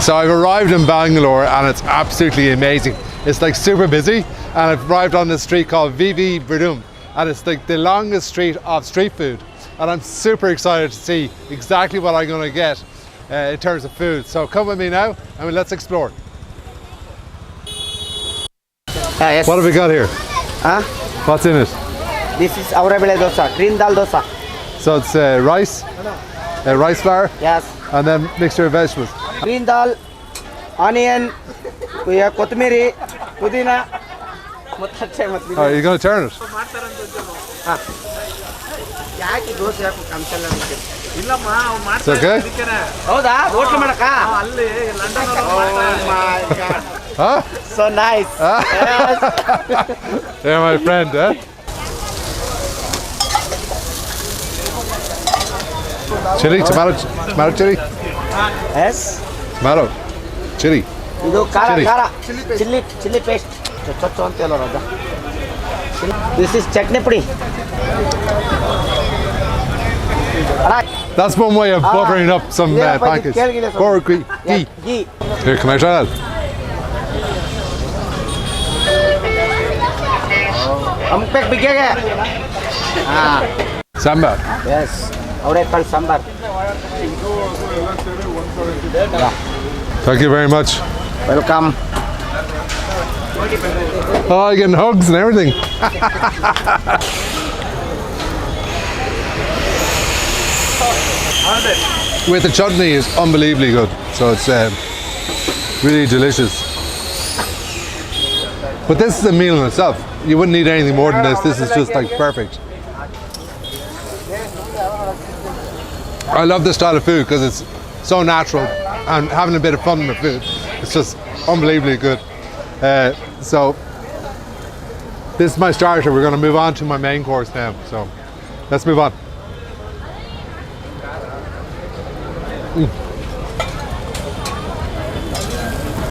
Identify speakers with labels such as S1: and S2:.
S1: So I've arrived in Bangalore and it's absolutely amazing. It's like super busy, and I've arrived on this street called Purum, and it's like the longest street of street food. And I'm super excited to see exactly what I'm going to get in terms of food. So come with me now and let's explore.
S2: Yes.
S1: What have we got here?
S2: Huh?
S1: What's in it?
S2: This is our dosa, green dal dosa.
S1: So it's rice, rice flour,
S2: Yes.
S1: and then mixture of vegetables.
S2: Green dal, onion, we have kothmiri, pudina.
S1: Oh, you're going to turn it? It's okay?
S2: ಹೌದಾ hotel ಮಾಡಕ್ಕ
S1: Huh?
S2: So nice. Yes.
S1: Yeah, my friend, eh? Chili, tomato chili?
S2: Yes.
S1: Tomato, chili.
S2: ಇದು ಖಾರ
S1: Chili.
S2: ಖಾರ chilli paste ಚೊಚ್ಚು ಅಂತ ಹೇಳೋರು ಅದು. This is chutney ಪುಡಿ.
S1: That's one way of buttering up some
S2: yeah,
S1: pancakes.
S2: but
S1: Or ghee.
S2: Ghee.
S1: Here, can I try that?
S2: Ampek bigege.
S1: Sambar.
S2: Yes. ಅವರೆಕಾಳು sambar.
S1: Thank you very much.
S2: Welcome.
S1: Oh, you're getting hugs and everything. With the chutney is unbelievably good. So it's really delicious. But this is a meal in itself. You wouldn't need anything more than this. This is just like perfect. I love this style of food because it's so natural and having a bit of fun with food. It's just unbelievably good. So this is my starter. We're going to move on to my main course now. So let's move on.